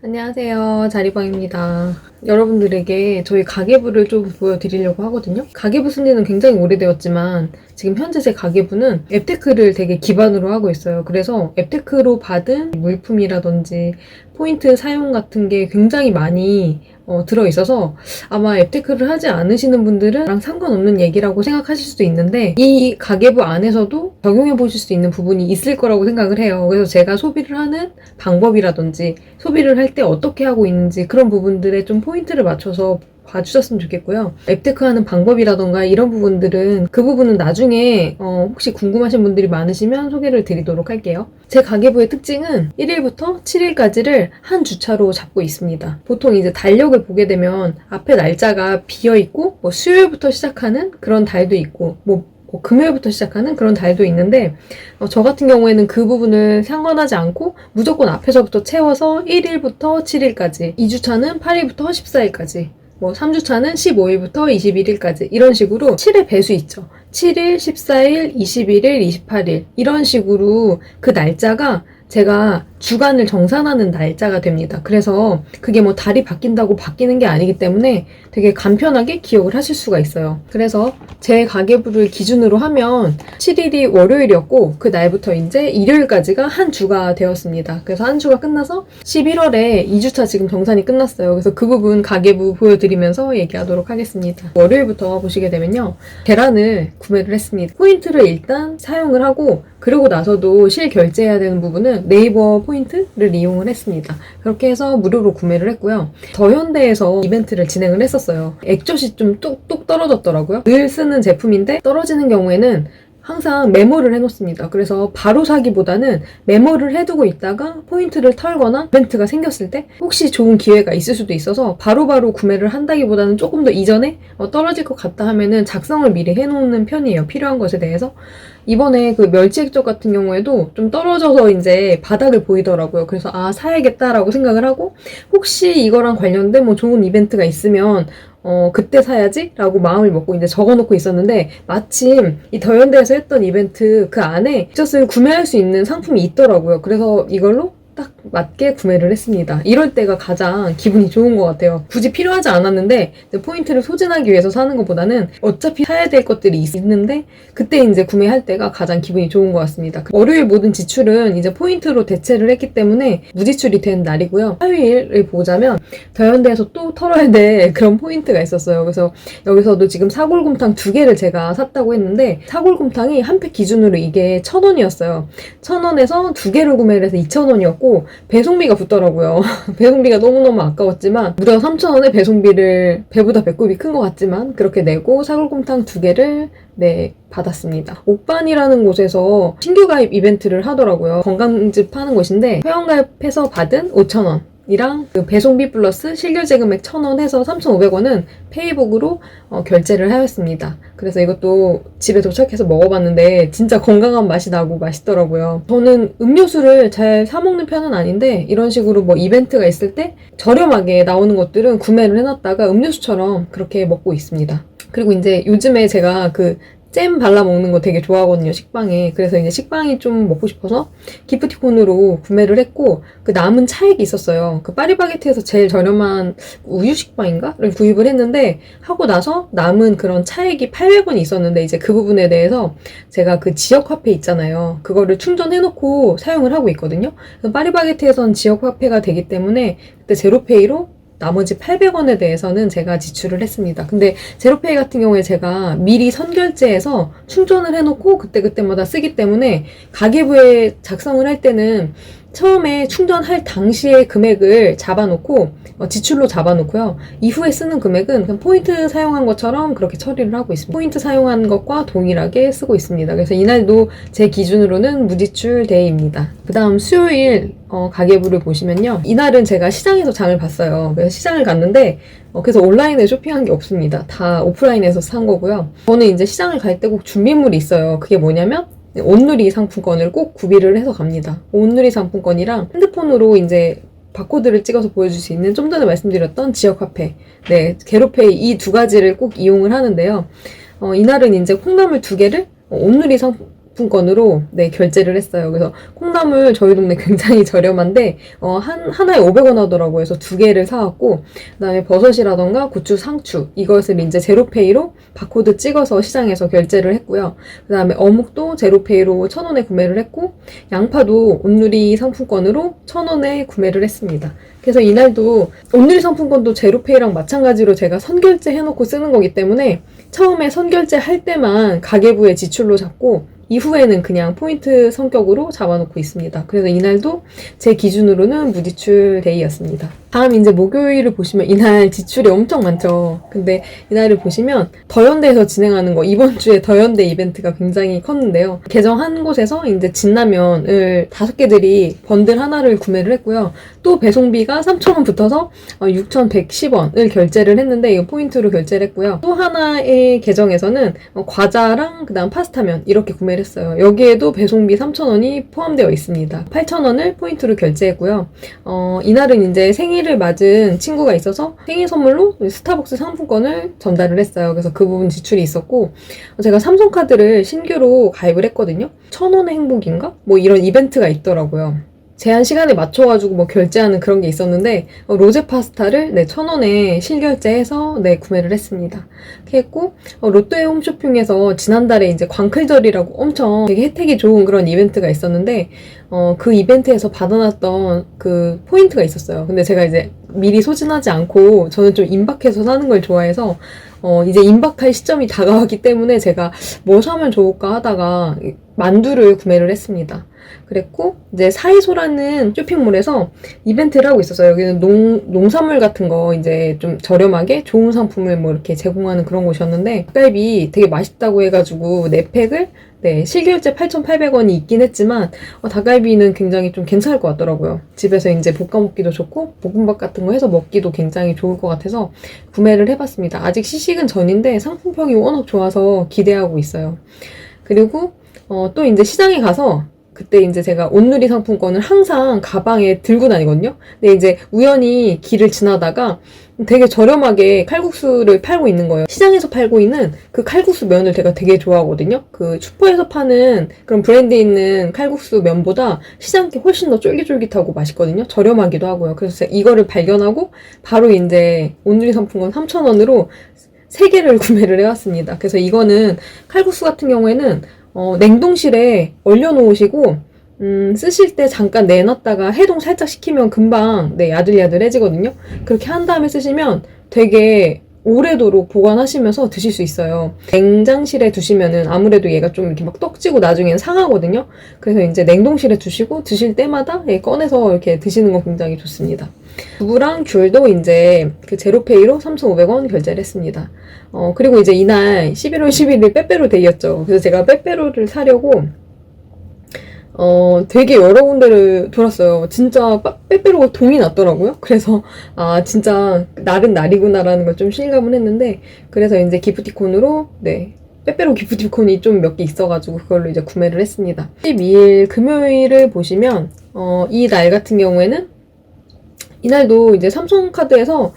안녕하세요. 자리방입니다. 여러분들에게 저희 가계부를 좀 보여드리려고 하거든요. 가계부 쓴지는 굉장히 오래되었지만 지금 현재 제 가계부는 앱테크를 되게 기반으로 하고 있어요. 그래서 앱테크로 받은 물품이라든지 포인트 사용 같은 게 굉장히 많이 들어있어서 아마 앱테크를 하지 않으시는 분들은 상관없는 얘기라고 생각하실 수도 있는데 이 가계부 안에서도 적용해 보실 수 있는 부분이 있을 거라고 생각을 해요. 그래서 제가 소비를 하는 방법이라든지 소비를 할 때 어떻게 하고 있는지 그런 부분들에 좀 포인트를 맞춰서 봐주셨으면 좋겠고요. 앱테크 하는 방법이라던가 이런 부분들은 그 부분은 나중에 혹시 궁금하신 분들이 많으시면 소개를 드리도록 할게요. 제 가계부의 특징은 1일부터 7일까지를 한 주차로 잡고 있습니다. 보통 이제 달력을 보게 되면 앞에 날짜가 비어있고 수요일부터 시작하는 그런 달도 있고 금요일부터 시작하는 그런 달도 있는데 저 같은 경우에는 그 부분을 상관하지 않고 무조건 앞에서부터 채워서 1일부터 7일까지 2주차는 8일부터 14일까지 3주차는 15일부터 21일까지 이런 식으로 7의 배수 있죠. 7일, 14일, 21일, 28일 이런 식으로 그 날짜가 제가 주간을 정산하는 날짜가 됩니다. 그래서 그게 달이 바뀐다고 바뀌는 게 아니기 때문에 되게 간편하게 기억을 하실 수가 있어요. 그래서 제 가계부를 기준으로 하면 7일이 월요일이었고 그 날부터 이제 일요일까지가 한 주가 되었습니다. 그래서 한 주가 끝나서 11월에 2주차 지금 정산이 끝났어요. 그래서 그 부분 가계부 보여드리면서 얘기하도록 하겠습니다. 월요일부터 보시게 되면요. 계란을 구매를 했습니다. 포인트를 일단 사용을 하고 그러고 나서도 실결제해야 되는 부분은 네이버 포인트를 이용을 했습니다. 그렇게 해서 무료로 구매를 했고요. 더현대에서 이벤트를 진행을 했었어요. 액젓이 좀 뚝뚝 떨어졌더라고요. 늘 쓰는 제품인데 떨어지는 경우에는 항상 메모를 해놓습니다. 그래서 바로 사기보다는 메모를 해두고 있다가 포인트를 털거나 이벤트가 생겼을 때 혹시 좋은 기회가 있을 수도 있어서 바로바로 구매를 한다기보다는 조금 더 이전에 떨어질 것 같다 하면은 작성을 미리 해놓는 편이에요. 필요한 것에 대해서. 이번에 그 멸치 액젓 같은 경우에도 좀 떨어져서 이제 바닥을 보이더라고요. 그래서 사야겠다라고 생각을 하고 혹시 이거랑 관련된 좋은 이벤트가 있으면 그때 사야지? 라고 마음을 먹고 이제 적어놓고 있었는데 마침 이 더현대에서 했던 이벤트 그 안에 액젓을 구매할 수 있는 상품이 있더라고요. 그래서 이걸로 딱 맞게 구매를 했습니다. 이럴 때가 가장 기분이 좋은 것 같아요. 굳이 필요하지 않았는데 포인트를 소진하기 위해서 사는 것보다는 어차피 사야 될 것들이 있는데 그때 이제 구매할 때가 가장 기분이 좋은 것 같습니다. 월요일 모든 지출은 이제 포인트로 대체를 했기 때문에 무지출이 된 날이고요. 화요일을 보자면 더현대에서 또 털어야 될 그런 포인트가 있었어요. 그래서 여기서도 지금 사골곰탕 2개를 제가 샀다고 했는데 사골곰탕이 한 팩 기준으로 이게 1,000원이었어요. 1,000원에서 2개를 구매를 해서 2,000원이었고 배송비가 붙더라고요. 배송비가 너무너무 아까웠지만 무려 3,000원에 배송비를 배보다 배꼽이 큰 것 같지만 그렇게 내고 사골곰탕 2개를 받았습니다. 옥반이라는 곳에서 신규 가입 이벤트를 하더라고요. 건강즙 파는 곳인데 회원가입해서 받은 5,000원 이랑 그 배송비 플러스 실결제 금액 1,000원 해서 3,500원은 페이복으로 결제를 하였습니다. 그래서 이것도 집에 도착해서 먹어봤는데 진짜 건강한 맛이 나고 맛있더라고요. 저는 음료수를 잘 사먹는 편은 아닌데 이런 식으로 이벤트가 있을 때 저렴하게 나오는 것들은 구매를 해놨다가 음료수처럼 그렇게 먹고 있습니다. 그리고 이제 요즘에 제가 잼 발라 먹는 거 되게 좋아하거든요, 식빵에. 그래서 이제 식빵이 좀 먹고 싶어서 기프티콘으로 구매를 했고, 그 남은 차액이 있었어요. 그 파리바게트에서 제일 저렴한 우유 식빵인가?를 구입을 했는데, 하고 나서 남은 그런 차액이 800원이 있었는데, 이제 그 부분에 대해서 제가 그 지역 화폐 있잖아요. 그거를 충전해놓고 사용을 하고 있거든요. 파리바게트에선 지역 화폐가 되기 때문에, 그때 제로페이로 나머지 800원에 대해서는 제가 지출을 했습니다. 근데 제로페이 같은 경우에 제가 미리 선결제해서 충전을 해놓고 그때그때마다 쓰기 때문에 가계부에 작성을 할 때는 처음에 충전할 당시의 금액을 잡아놓고 지출로 잡아놓고요. 이후에 쓰는 금액은 그냥 포인트 사용한 것처럼 그렇게 처리를 하고 있습니다. 포인트 사용한 것과 동일하게 쓰고 있습니다. 그래서 이날도 제 기준으로는 무지출 데이입니다. 그 다음 수요일 가계부를 보시면요. 이날은 제가 시장에서 장을 봤어요. 그래서 시장을 갔는데 그래서 온라인에 쇼핑한 게 없습니다. 다 오프라인에서 산 거고요. 저는 이제 시장을 갈 때 꼭 준비물이 있어요. 그게 뭐냐면 온누리 상품권을 꼭 구비를 해서 갑니다. 온누리 상품권이랑 핸드폰으로 이제 바코드를 찍어서 보여줄 수 있는 좀 전에 말씀드렸던 지역화폐, 게로페이 이 두 가지를 꼭 이용을 하는데요. 이날은 이제 콩나물 2개를 온누리 상품권으로 네, 결제를 했어요. 그래서 콩나물 저희 동네 굉장히 저렴한데 하나에 500원 하더라고요. 그래서 2개를 사왔고, 그다음에 버섯이라던가 고추, 상추 이것을 이제 제로페이로 바코드 찍어서 시장에서 결제를 했고요. 그다음에 어묵도 제로페이로 1,000원에 구매를 했고, 양파도 온누리 상품권으로 1,000원에 구매를 했습니다. 그래서 이날도 온누리 상품권도 제로페이랑 마찬가지로 제가 선결제 해놓고 쓰는 거기 때문에 처음에 선결제 할 때만 가계부의 지출로 잡고 이후에는 그냥 포인트 성격으로 잡아놓고 있습니다. 그래서 이날도 제 기준으로는 무지출 데이였습니다. 다음 이제 목요일을 보시면 이날 지출이 엄청 많죠. 근데 이날을 보시면 더현대에서 진행하는 거, 이번 주에 더현대 이벤트가 굉장히 컸는데요. 계정 한 곳에서 이제 진라면을 5개들이 번들 하나를 구매를 했고요. 또 배송비가 3,000원 붙어서 6,110원을 결제를 했는데 이거 포인트로 결제를 했고요. 또 하나의 계정에서는 과자랑 그다음 파스타면 이렇게 구매를 했어요. 여기에도 배송비 3,000원이 포함되어 있습니다. 8,000원을 포인트로 결제했고요. 이날은 이제 생일을 맞은 친구가 있어서 생일 선물로 스타벅스 상품권을 전달을 했어요. 그래서 그 부분 지출이 있었고, 제가 삼성카드를 신규로 가입을 했거든요. 1,000원의 행복인가? 뭐 이런 이벤트가 있더라고요. 제한 시간에 맞춰가지고 뭐 결제하는 그런 게 있었는데, 로제 파스타를 네, 1,000원에 실결제해서 네, 구매를 했습니다. 이렇게 했고, 롯데 홈쇼핑에서 지난달에 이제 광클절이라고 엄청 되게 혜택이 좋은 그런 이벤트가 있었는데, 그 이벤트에서 받아놨던 그 포인트가 있었어요. 근데 제가 이제 미리 소진하지 않고, 저는 좀 임박해서 사는 걸 좋아해서, 이제 임박할 시점이 다가왔기 때문에 제가 뭐 사면 좋을까 하다가 만두를 구매를 했습니다. 그랬고, 이제 사이소라는 쇼핑몰에서 이벤트를 하고 있었어요. 여기는 농산물 같은 거 이제 좀 저렴하게 좋은 상품을 뭐 이렇게 제공하는 그런 곳이었는데, 닭갈비 되게 맛있다고 해가지고 4팩을 네, 실결제 8,800원이 있긴 했지만 닭갈비는 굉장히 좀 괜찮을 것 같더라고요. 집에서 이제 볶아 먹기도 좋고 볶음밥 같은 거 해서 먹기도 굉장히 좋을 것 같아서 구매를 해봤습니다. 아직 시식은 전인데 상품평이 워낙 좋아서 기대하고 있어요. 그리고 또 이제 시장에 가서 그때 이제 제가 온누리 상품권을 항상 가방에 들고 다니거든요. 근데 이제 우연히 길을 지나다가 되게 저렴하게 칼국수를 팔고 있는 거예요. 시장에서 팔고 있는 그 칼국수 면을 제가 되게 좋아하거든요. 그 슈퍼에서 파는 그런 브랜드 있는 칼국수 면보다 시장 게 훨씬 더 쫄깃쫄깃하고 맛있거든요. 저렴하기도 하고요. 그래서 제가 이거를 발견하고 바로 이제 온누리 상품권 3,000원으로 3개를 구매를 해왔습니다. 그래서 이거는 칼국수 같은 경우에는 냉동실에 얼려놓으시고 쓰실 때 잠깐 내놨다가 해동 살짝 시키면 금방 네, 야들야들해지거든요. 그렇게 한 다음에 쓰시면 되게 오래도록 보관하시면서 드실 수 있어요. 냉장실에 두시면은 아무래도 얘가 좀 이렇게 막 떡지고 나중에는 상하거든요. 그래서 이제 냉동실에 두시고 드실 때마다 꺼내서 이렇게 드시는 거 굉장히 좋습니다. 두부랑 귤도 이제 그 제로페이로 3,500원 결제를 했습니다. 그리고 이제 이날 11월 11일 빼빼로 데이였죠. 그래서 제가 빼빼로를 사려고 되게 여러 군데를 돌았어요. 진짜 빼빼로가 동이 났더라고요. 그래서 진짜 날은 날이구나라는 걸 좀 실감을 했는데, 그래서 이제 기프티콘으로 네, 빼빼로 기프티콘이 좀 몇 개 있어가지고 그걸로 이제 구매를 했습니다. 12일 금요일을 보시면 이 날 같은 경우에는 이날도 이제 삼성카드에서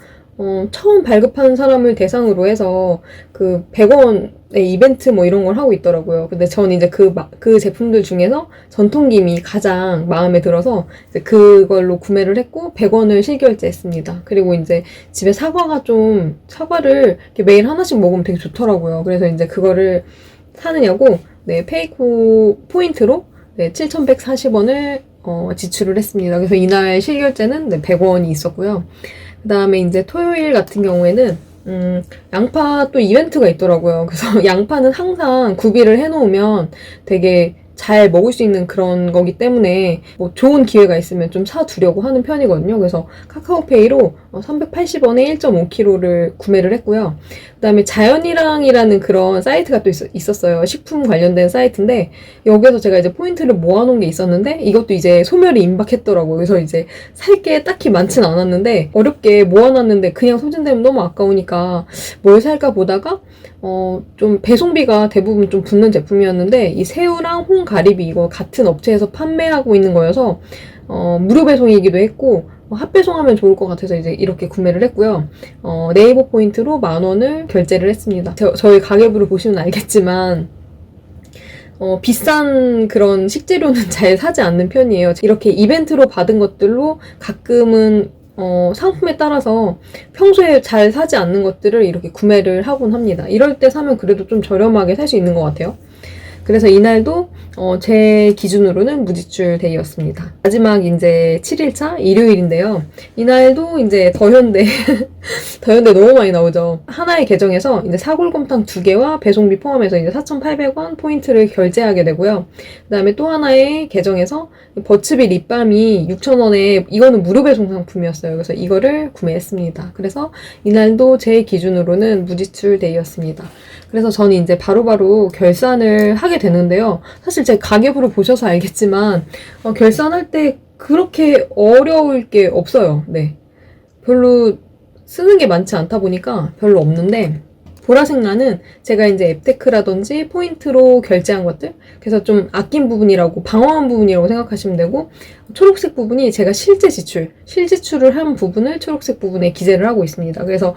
처음 발급하는 사람을 대상으로 해서 그 100원의 이벤트 뭐 이런 걸 하고 있더라고요. 근데 전 이제 그 제품들 중에서 전통김이 가장 마음에 들어서 이제 그걸로 구매를 했고 100원을 실결제했습니다. 그리고 이제 집에 사과를 이렇게 매일 하나씩 먹으면 되게 좋더라고요. 그래서 이제 그거를 사느냐고 네, 페이코 포인트로 네, 7,140원을 지출을 했습니다. 그래서 이날 실결제는 네, 100원이 있었고요. 그 다음에 이제 토요일 같은 경우에는 양파 또 이벤트가 있더라고요. 그래서 양파는 항상 구비를 해놓으면 되게 잘 먹을 수 있는 그런 거기 때문에 뭐 좋은 기회가 있으면 좀 사두려고 하는 편이거든요. 그래서 카카오페이로 380원에 1.5kg를 구매를 했고요. 그 다음에 자연이랑이라는 그런 사이트가 또 있었어요. 식품 관련된 사이트인데 여기서 제가 이제 포인트를 모아놓은 게 있었는데 이것도 이제 소멸이 임박했더라고요. 그래서 이제 살 게 딱히 많진 않았는데 어렵게 모아놨는데 그냥 소진되면 너무 아까우니까 뭘 살까 보다가 좀 배송비가 대부분 좀 붙는 제품이었는데 이 새우랑 홍가리비 이거 같은 업체에서 판매하고 있는 거여서 무료 배송이기도 했고 핫배송하면 좋을 것 같아서 이제 이렇게 구매를 했고요. 네이버 포인트로 10,000원을 결제를 했습니다. 저희 가계부를 보시면 알겠지만 비싼 그런 식재료는 잘 사지 않는 편이에요. 이렇게 이벤트로 받은 것들로 가끔은 상품에 따라서 평소에 잘 사지 않는 것들을 이렇게 구매를 하곤 합니다. 이럴 때 사면 그래도 좀 저렴하게 살 수 있는 것 같아요. 그래서 이날도 제 기준으로는 무지출 데이였습니다. 마지막 이제 7일차 일요일인데요. 이날도 이제 더현대 더현대 너무 많이 나오죠. 하나의 계정에서 이제 사골곰탕 2개와 배송비 포함해서 이제 4,800원 포인트를 결제하게 되고요. 그다음에 또 하나의 계정에서 버츠비 립밤이 6,000원에 이거는 무료 배송 상품이었어요. 그래서 이거를 구매했습니다. 그래서 이날도 제 기준으로는 무지출 데이였습니다. 그래서 저는 이제 바로바로 결산을 하게 되는데요. 사실 제 가계부를 보셔서 알겠지만 결산할 때 그렇게 어려울 게 없어요. 네, 별로 쓰는 게 많지 않다 보니까 별로 없는데 보라색 란은 제가 이제 앱테크라든지 포인트로 결제한 것들, 그래서 좀 아낀 부분이라고, 방어한 부분이라고 생각하시면 되고, 초록색 부분이 제가 실지출을 한 부분을 초록색 부분에 기재를 하고 있습니다. 그래서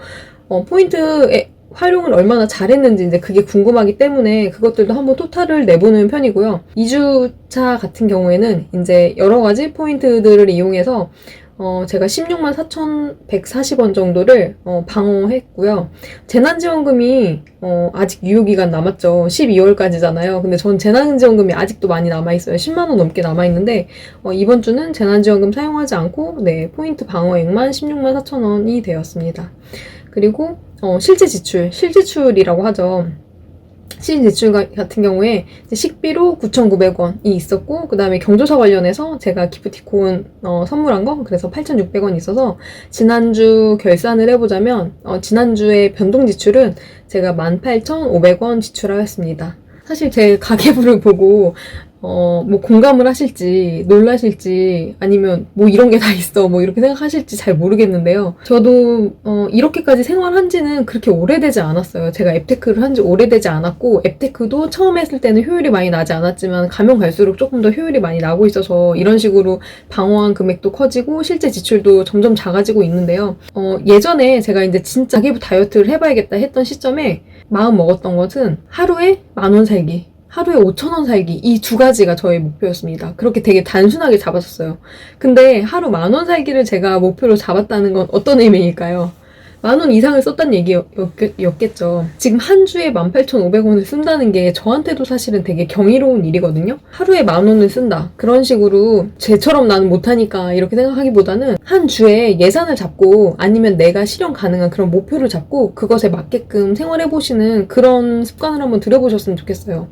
포인트에 활용을 얼마나 잘했는지 이제 그게 궁금하기 때문에 그것들도 한번 토탈을 내보는 편이고요. 2주차 같은 경우에는 이제 여러 가지 포인트들을 이용해서 제가 16만 4,140원 정도를 방어했고요. 재난지원금이 아직 유효기간 남았죠. 12월까지잖아요. 근데 전 재난지원금이 아직도 많이 남아있어요. 10만 원 넘게 남아있는데 이번 주는 재난지원금 사용하지 않고 포인트 방어액만 16만 4,000원이 되었습니다. 그리고 실지출이라고 하죠. 실지출 같은 경우에 식비로 9,900원이 있었고, 그 다음에 경조사 관련해서 제가 기프티콘 선물한 거, 그래서 8,600원이 있어서 지난주 결산을 해보자면 지난주의 변동 지출은 제가 18,500원 지출하였습니다. 사실 제 가계부를 보고 뭐 공감을 하실지 놀라실지 아니면 뭐 이런 게 다 있어 뭐 이렇게 생각하실지 잘 모르겠는데요. 저도 이렇게까지 생활한 지는 그렇게 오래되지 않았어요. 제가 앱테크를 한 지 오래되지 않았고, 앱테크도 처음 했을 때는 효율이 많이 나지 않았지만 가면 갈수록 조금 더 효율이 많이 나고 있어서 이런 식으로 방어한 금액도 커지고 실제 지출도 점점 작아지고 있는데요. 예전에 제가 이제 진짜 가계부 다이어트를 해봐야겠다 했던 시점에 마음 먹었던 것은 하루에 10,000원 살기, 하루에 5,000원 살기, 이 두 가지가 저의 목표였습니다. 그렇게 되게 단순하게 잡았었어요. 근데 하루 10,000원 살기를 제가 목표로 잡았다는 건 어떤 의미일까요? 10,000원 이상을 썼다는 얘기였겠죠. 지금 한 주에 18,500원을 쓴다는 게 저한테도 사실은 되게 경이로운 일이거든요. 하루에 10,000원을 쓴다. 그런 식으로 쟤처럼 나는 못하니까 이렇게 생각하기보다는 한 주에 예산을 잡고 아니면 내가 실현 가능한 그런 목표를 잡고 그것에 맞게끔 생활해보시는 그런 습관을 한번 들여보셨으면 좋겠어요.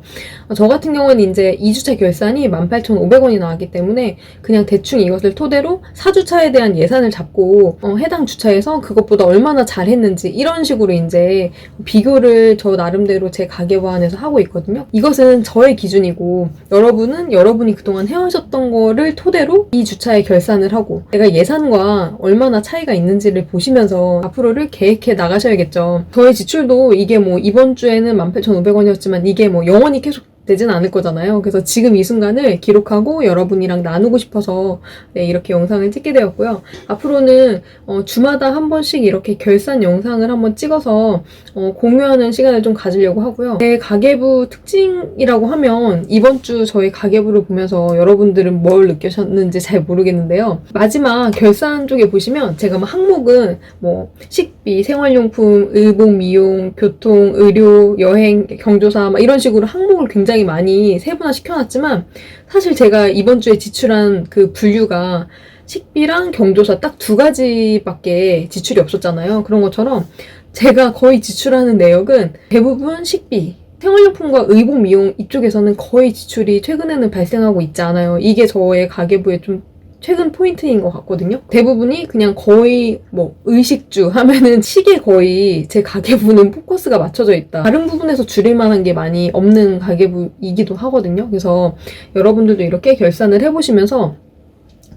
저 같은 경우는 이제 2주차 결산이 18,500원이 나왔기 때문에 그냥 대충 이것을 토대로 4주차에 대한 예산을 잡고 해당 주차에서 그것보다 얼마나 잘했는지 이런 식으로 이제 비교를 저 나름대로 제 가계부 안에서 하고 있거든요. 이것은 저의 기준이고 여러분은 여러분이 그동안 해오셨던 거를 토대로 이 주차에 결산을 하고 내가 예산과 얼마나 차이가 있는지를 보시면서 앞으로를 계획해 나가셔야겠죠. 저의 지출도 이게 뭐 이번 주에는 18,500원이었지만 이게 뭐 영원히 계속 되진 않을 거잖아요. 그래서 지금 이 순간을 기록하고 여러분이랑 나누고 싶어서 이렇게 영상을 찍게 되었고요. 앞으로는 주마다 한 번씩 이렇게 결산 영상을 한번 찍어서 공유하는 시간을 좀 가지려고 하고요. 제 가계부 특징이라고 하면 이번 주 저희 가계부를 보면서 여러분들은 뭘 느끼셨는지 잘 모르겠는데요. 마지막 결산 쪽에 보시면 제가 뭐 항목은 뭐 식비, 생활용품, 의복, 미용, 교통, 의료, 여행, 경조사 막 이런 식으로 항목을 굉장히 많이 세분화 시켜놨지만 사실 제가 이번 주에 지출한 그 분류가 식비랑 경조사 딱 2가지밖에 지출이 없었잖아요. 그런 것처럼 제가 거의 지출하는 내역은 대부분 식비, 생활용품과 의복, 미용 이쪽에서는 거의 지출이 최근에는 발생하고 있지 않아요. 이게 저의 가계부에 좀 최근 포인트인 것 같거든요. 대부분이 그냥 거의 뭐 의식주 하면은 식에 거의 제 가계부는 포커스가 맞춰져 있다. 다른 부분에서 줄일 만한 게 많이 없는 가계부이기도 하거든요. 그래서 여러분들도 이렇게 결산을 해보시면서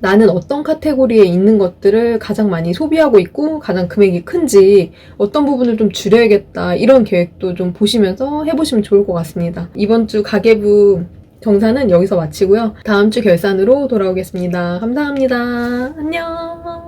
나는 어떤 카테고리에 있는 것들을 가장 많이 소비하고 있고 가장 금액이 큰지 어떤 부분을 좀 줄여야겠다 이런 계획도 좀 보시면서 해보시면 좋을 것 같습니다. 이번 주 가계부 정산은 여기서 마치고요. 다음 주 결산으로 돌아오겠습니다. 감사합니다. 안녕.